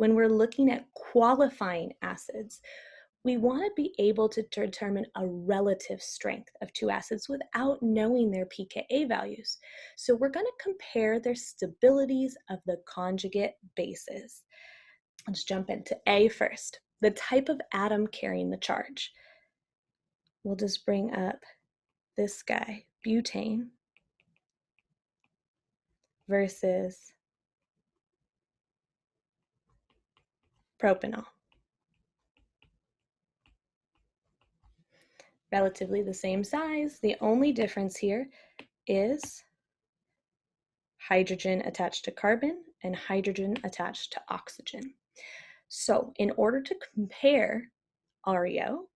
when we're looking at qualifying acids, we want to be able to determine a relative strength of two acids without knowing their pKa values. So we're going to compare their stabilities of the conjugate bases. Let's jump into A first, the type of atom carrying the charge. We'll just bring up this guy, butane, versus propanol. Relatively the same size. The only difference here is hydrogen attached to carbon and hydrogen attached to oxygen. So in order to compare REO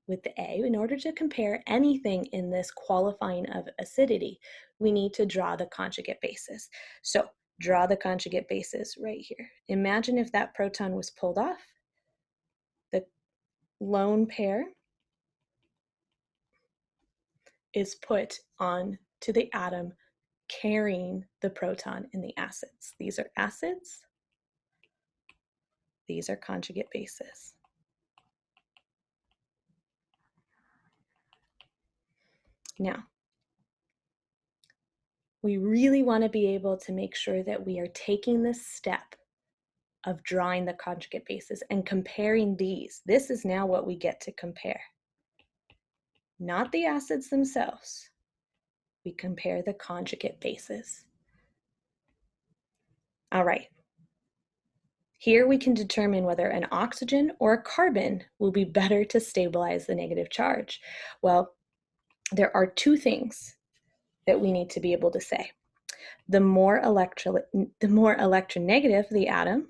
with the A, in order to compare anything in this qualifying of acidity, we need to draw the conjugate bases. So draw the conjugate bases right here. Imagine if that proton was pulled off, the lone pair is put on to the atom carrying the proton in the acids. These are acids. These are conjugate bases. Now, we really want to be able to make sure that we are taking this step of drawing the conjugate bases and comparing these. This is now what we get to compare. Not the acids themselves. We compare the conjugate bases. All right. Here we can determine whether an oxygen or a carbon will be better to stabilize the negative charge. Well, there are two things that we need to be able to say. The more electronegative the atom,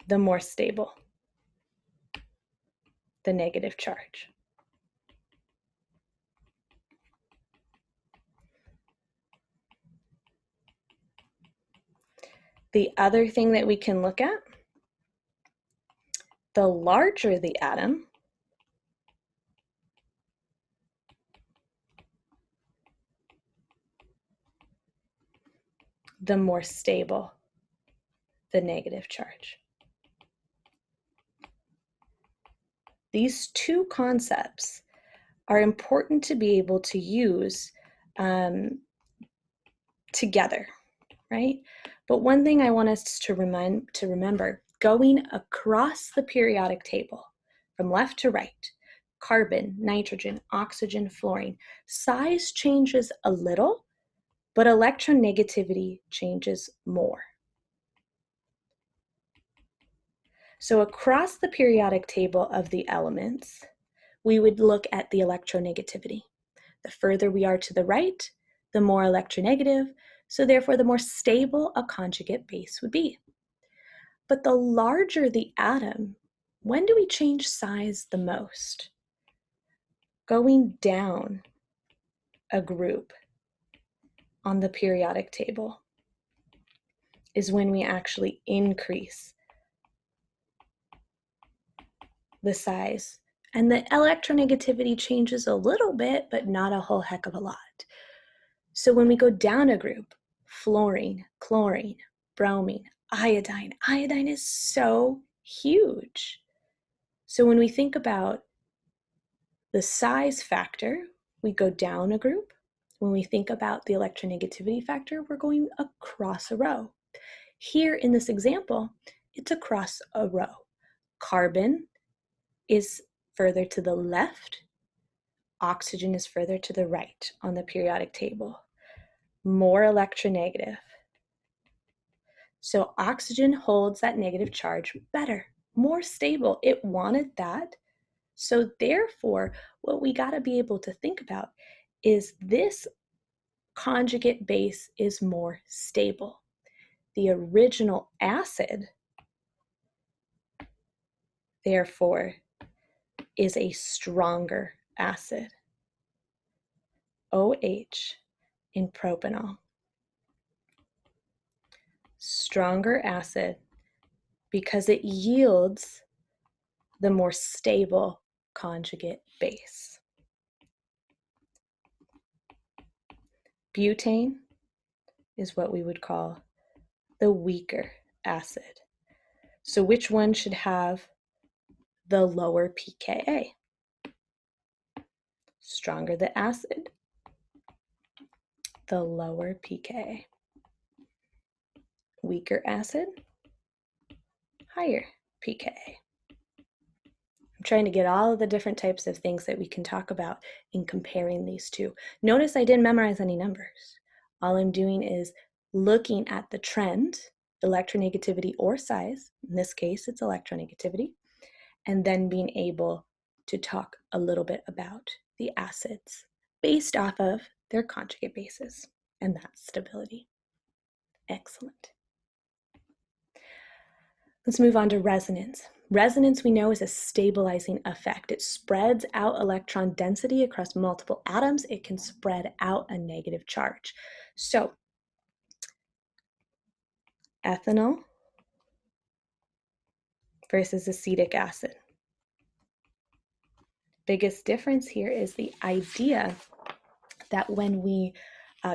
the more stable the negative charge. The other thing that we can look at, the larger the atom, the more stable the negative charge. These two concepts are important to be able to use together, right? But one thing I want us to remember, going across the periodic table from left to right, carbon, nitrogen, oxygen, fluorine, size changes a little, but electronegativity changes more. So across the periodic table of the elements, we would look at the electronegativity. The further we are to the right, the more electronegative, so therefore the more stable a conjugate base would be. But the larger the atom, when do we change size the most? Going down a group on the periodic table is when we actually increase the size. And the electronegativity changes a little bit, but not a whole heck of a lot. So when we go down a group, fluorine, chlorine, bromine, iodine is so huge. So when we think about the size factor, we go down a group. When we think about the electronegativity factor, we're going across a row. Here in this example, it's across a row. Carbon is further to the left. Oxygen is further to the right on the periodic table. More electronegative. So oxygen holds that negative charge better, more stable. It wanted that. So therefore, what we got to be able to think about is this conjugate base is more stable. The original acid, therefore, is a stronger acid. OH in propanol. Stronger acid because it yields the more stable conjugate base. Butane is what we would call the weaker acid. So which one should have the lower pKa? Stronger the acid, the lower pKa. Weaker acid, higher pKa. I'm trying to get all of the different types of things that we can talk about in comparing these two. Notice I didn't memorize any numbers. All I'm doing is looking at the trend, electronegativity or size, in this case it's electronegativity, and then being able to talk a little bit about the acids based off of their conjugate bases, and that's stability. Excellent. Let's move on to resonance. Resonance, we know, is a stabilizing effect. It spreads out electron density across multiple atoms. It can spread out a negative charge. So, ethanol versus acetic acid. Biggest difference here is the idea that when we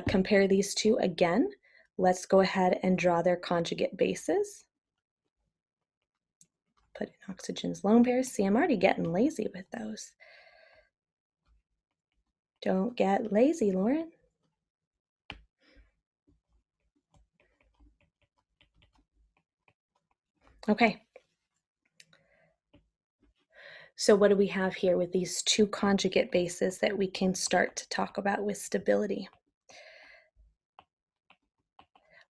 compare these two again, let's go ahead and draw their conjugate bases. Put in oxygen's lone pairs. See, I'm already getting lazy with those. Don't get lazy, Lauren. Okay. So what do we have here with these two conjugate bases that we can start to talk about with stability?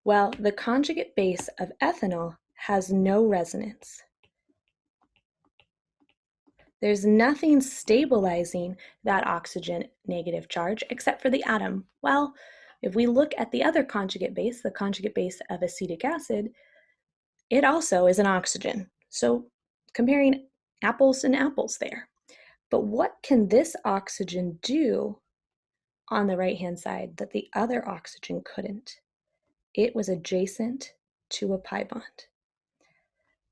Well, the conjugate base of ethanol has no resonance. There's nothing stabilizing that oxygen negative charge except for the atom. Well, if we look at the other conjugate base, the conjugate base of acetic acid, it also is an oxygen. So comparing apples and apples there. But what can this oxygen do on the right-hand side that the other oxygen couldn't? It was adjacent to a pi bond.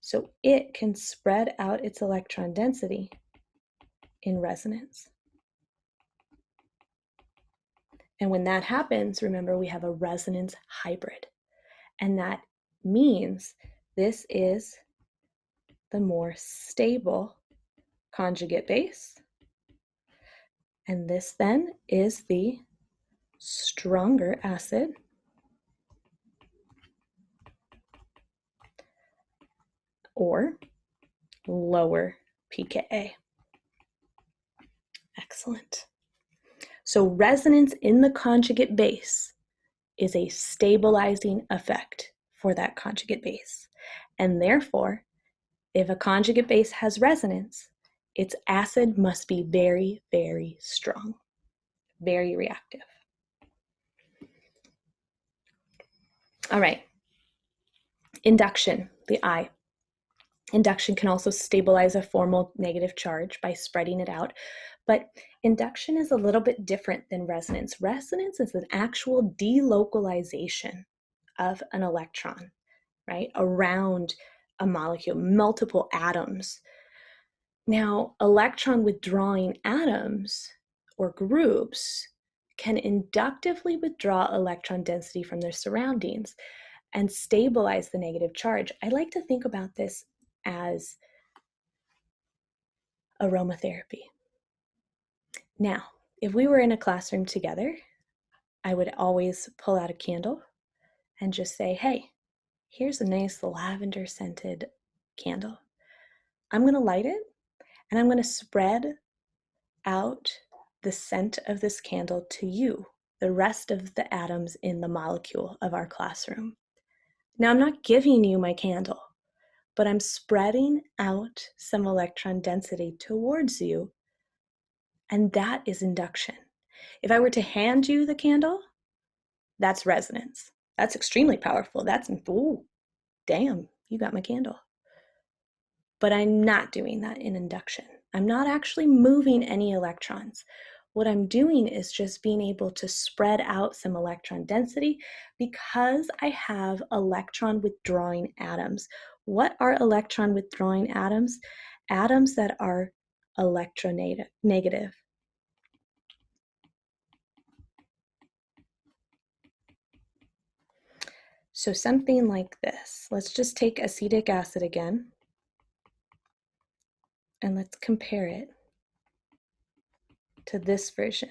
So it can spread out its electron density in resonance. And when that happens, remember we have a resonance hybrid. And that means this is the more stable conjugate base. And this then is the stronger acid. Or lower pKa. Excellent. So resonance in the conjugate base is a stabilizing effect for that conjugate base. And therefore, if a conjugate base has resonance, its acid must be very, very strong, very reactive. All right. Induction, the I. Induction can also stabilize a formal negative charge by spreading it out, but induction is a little bit different than resonance. Resonance is an actual delocalization of an electron, right, around a molecule, multiple atoms. Now, electron withdrawing atoms or groups can inductively withdraw electron density from their surroundings and stabilize the negative charge. I like to think about this as aromatherapy. Now, if we were in a classroom together, I would always pull out a candle and just say, hey, here's a nice lavender scented candle. I'm going to light it and I'm going to spread out the scent of this candle to you, the rest of the atoms in the molecule of our classroom. Now, I'm not giving you my candle, but I'm spreading out some electron density towards you, and that is induction. If I were to hand you the candle, that's resonance. That's extremely powerful. That's, ooh, damn, you got my candle. But I'm not doing that in induction. I'm not actually moving any electrons. What I'm doing is just being able to spread out some electron density because I have electron withdrawing atoms. What are electron withdrawing atoms? Atoms that are electronegative. So something like this. Let's just take acetic acid again, and let's compare it to this version,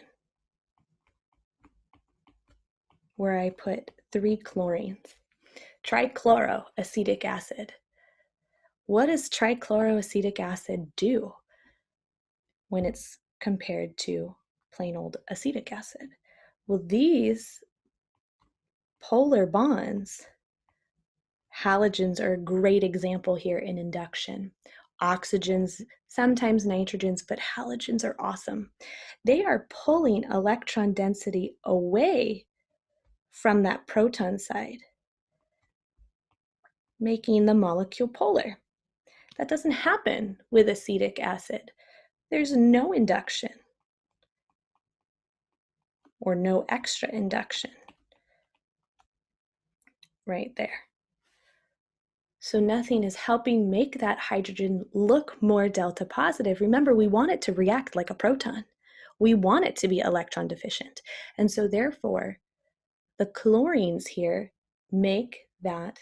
where I put 3 chlorines. Trichloroacetic acid. What does trichloroacetic acid do when it's compared to plain old acetic acid? Well, these polar bonds, halogens are a great example here in induction. Oxygens, sometimes nitrogens, but halogens are awesome. They are pulling electron density away from that proton side, making the molecule polar. That doesn't happen with acetic acid. There's no induction or no extra induction right there. So nothing is helping make that hydrogen look more delta positive. Remember, we want it to react like a proton. We want it to be electron deficient. And so therefore, the chlorines here make that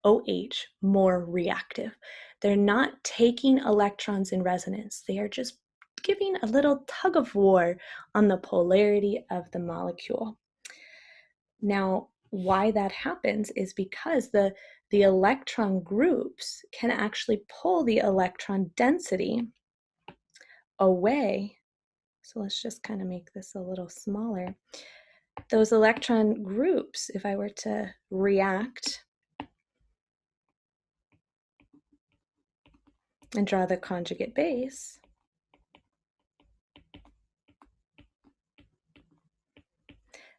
OH more reactive. They're not taking electrons in resonance. They are just giving a little tug of war on the polarity of the molecule. Now, why that happens is because the electron groups can actually pull the electron density away. So let's just kind of make this a little smaller. Those electron groups, if I were to react and draw the conjugate base,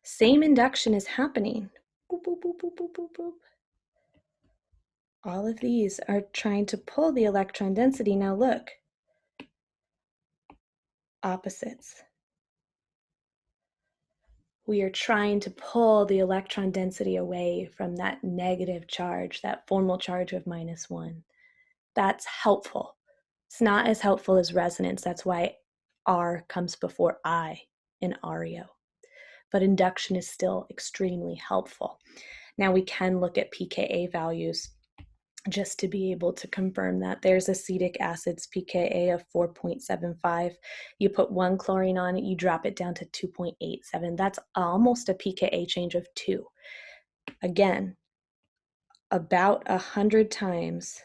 same induction is happening. Boop, boop, boop, boop, boop, boop, boop. All of these are trying to pull the electron density. Now look, opposites. We are trying to pull the electron density away from that negative charge, that formal charge of -1. That's helpful. It's not as helpful as resonance. That's why R comes before I in REO. But induction is still extremely helpful. Now we can look at pKa values just to be able to confirm that. There's acetic acid's pKa of 4.75. You put 1 chlorine on it, you drop it down to 2.87. That's almost a pKa change of 2. Again, about 100 times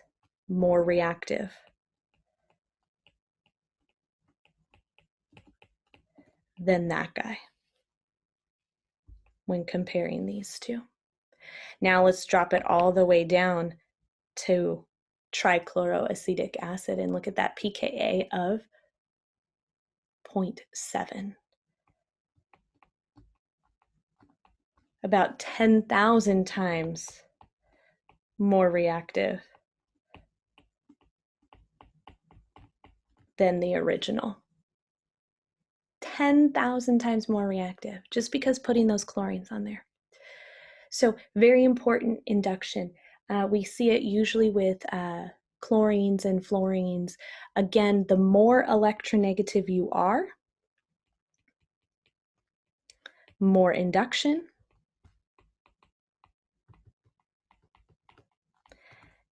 more reactive than that guy when comparing these two. Now let's drop it all the way down to trichloroacetic acid and look at that pKa of 0.7. About 10,000 times more reactive than the original. 10,000 times more reactive just because putting those chlorines on there. So very important induction. We see it usually with chlorines and fluorines. Again, the more electronegative you are, more induction,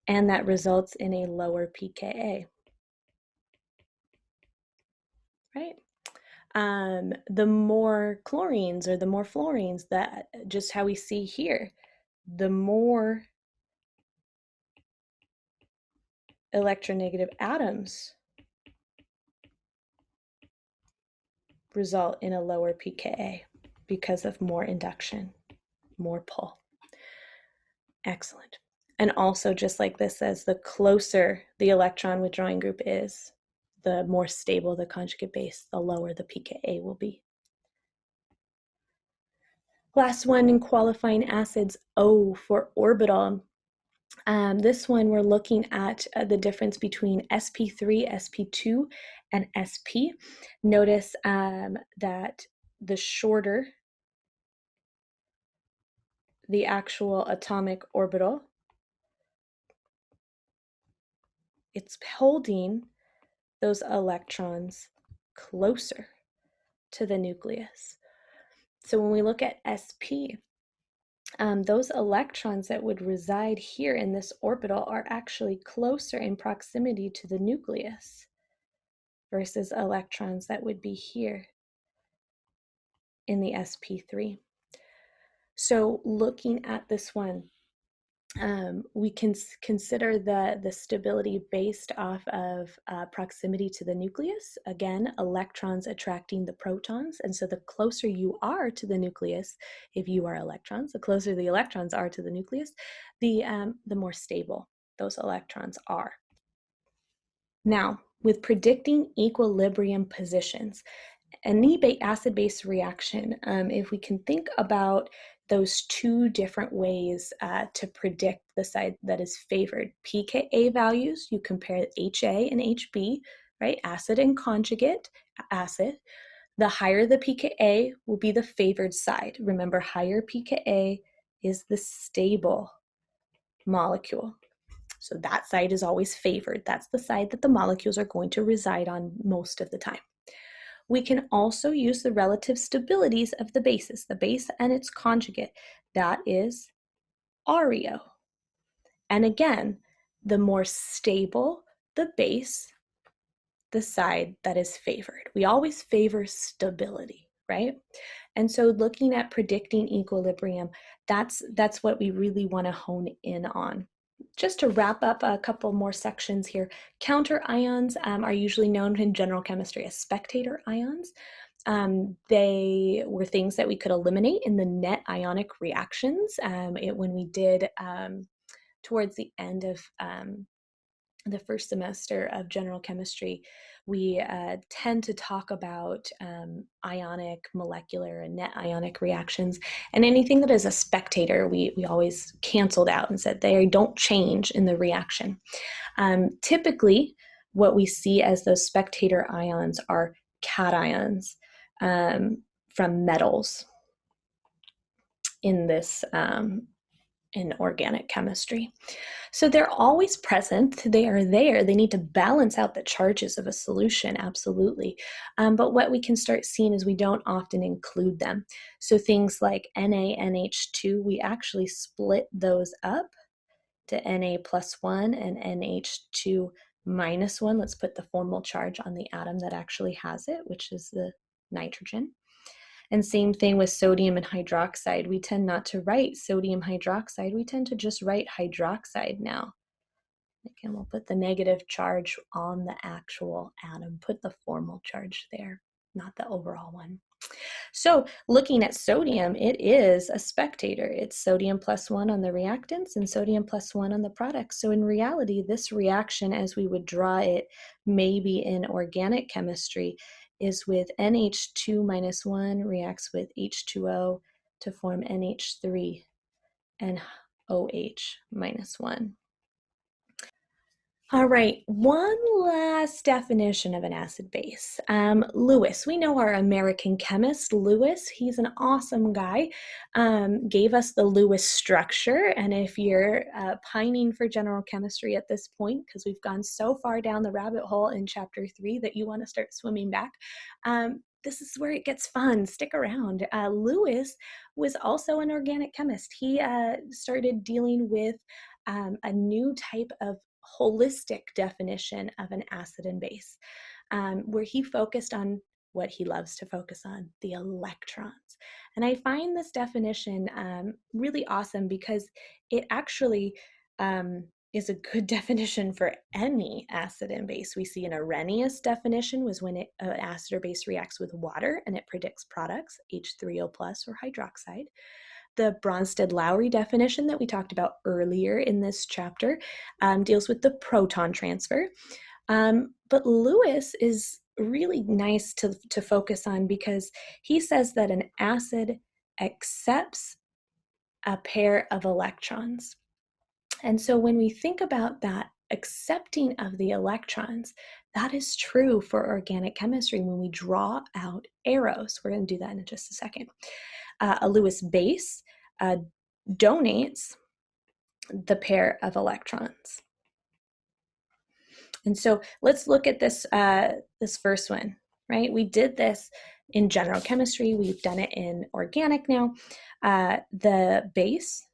and that results in a lower pKa, right? The more chlorines or the more fluorines, that just how we see here, the more electronegative atoms result in a lower pKa because of more induction, more pull. Excellent. And also, just like this says, the closer the electron withdrawing group is, the more stable the conjugate base, the lower the pKa will be. Last one in qualifying acids, O for orbital. This one we're looking at the difference between sp3, sp2, and sp. Notice that the shorter the actual atomic orbital, it's holding those electrons closer to the nucleus. So when we look at sp, those electrons that would reside here in this orbital are actually closer in proximity to the nucleus versus electrons that would be here in the sp3. So looking at this one, we can consider the stability based off of proximity to the nucleus. Again, electrons attracting the protons. And so the closer you are to the nucleus, if you are electrons, the closer the electrons are to the nucleus, the more stable those electrons are. Now, with predicting equilibrium positions, any acid-base reaction, if we can think about those two different ways to predict the side that is favored. pKa values, you compare HA and HB, right? Acid and conjugate acid. The higher the pKa will be the favored side. Remember, higher pKa is the stable molecule. So that side is always favored. That's the side that the molecules are going to reside on most of the time. We can also use the relative stabilities of the bases, the base and its conjugate. That is REO. And again, the more stable the base, the side that is favored. We always favor stability, right? And so looking at predicting equilibrium, that's what we really want to hone in on. Just to wrap up a couple more sections here, counter ions are usually known in general chemistry as spectator ions. They were things that we could eliminate in the net ionic reactions. When we did towards the end of the first semester of general chemistry, we tend to talk about ionic, molecular, and net ionic reactions. And anything that is a spectator, we always canceled out and said they don't change in the reaction. Typically, what we see as those spectator ions are cations from metals in this in organic chemistry. So they're always present. They are there. They need to balance out the charges of a solution, absolutely. But what we can start seeing is we don't often include them. So things like NaNH2, we actually split those up to Na plus 1 and NH2 minus 1. Let's put the formal charge on the atom that actually has it, which is the nitrogen. And same thing with sodium and hydroxide. We tend not to write sodium hydroxide. We tend to just write hydroxide now. Again, we'll put the negative charge on the actual atom, put the formal charge there, not the overall one. So looking at sodium, it is a spectator. It's sodium plus 1 on the reactants and sodium plus 1 on the products. So in reality, this reaction, as we would draw it maybe in organic chemistry, is with NH2 minus 1 reacts with H2O to form NH3 and OH minus 1. All right, one last definition of an acid base. Lewis, we know our American chemist, Lewis. He's an awesome guy, gave us the Lewis structure. And if you're pining for general chemistry at this point, because we've gone so far down the rabbit hole in chapter 3 that you want to start swimming back, this is where it gets fun. Stick around. Lewis was also an organic chemist. He started dealing with a new type of holistic definition of an acid and base, where he focused on what he loves to focus on, the electrons. And I find this definition really awesome because it actually is a good definition for any acid and base. We see an Arrhenius definition was when an acid or base reacts with water and it predicts products, H3O plus or hydroxide. The Bronsted-Lowry definition that we talked about earlier in this chapter deals with the proton transfer. But Lewis is really nice to focus on because he says that an acid accepts a pair of electrons. And so when we think about that accepting of the electrons, that is true for organic chemistry when we draw out arrows. We're going to do that in just a second. A Lewis base donates the pair of electrons. And so let's look at this, this first one, right? We did this in general chemistry. We've done it in organic now. The base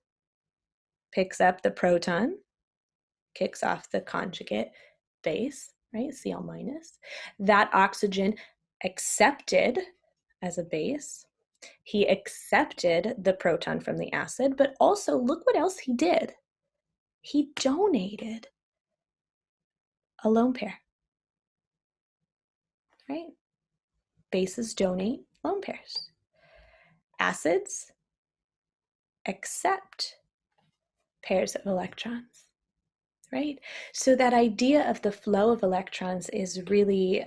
picks up the proton, kicks off the conjugate base, right, Cl minus. That oxygen accepted as a base. He accepted the proton from the acid, but also look what else he did. He donated a lone pair, right? Bases donate lone pairs. Acids accept pairs of electrons, right? So that idea of the flow of electrons is really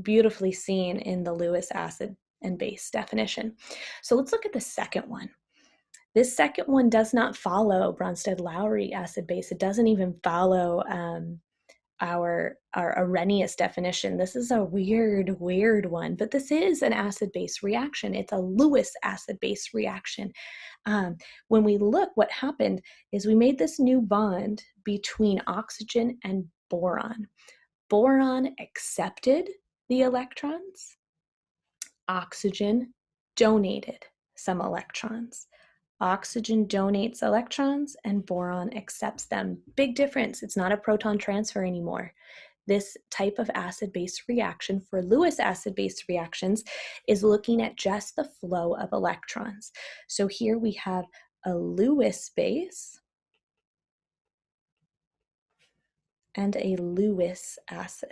beautifully seen in the Lewis acid and base definition. So let's look at the second one. This second one does not follow Bronsted-Lowry acid base. It doesn't even follow our Arrhenius definition. This is a weird one, but this is an acid-base reaction. It's a Lewis acid-base reaction. When we look, what happened is we made this new bond between oxygen and boron. Boron accepted the electrons. Oxygen donated some electrons. Oxygen donates electrons and boron accepts them. Big difference. It's not a proton transfer anymore. This type of acid-base reaction for Lewis acid-base reactions is looking at just the flow of electrons. So here we have a Lewis base and a Lewis acid.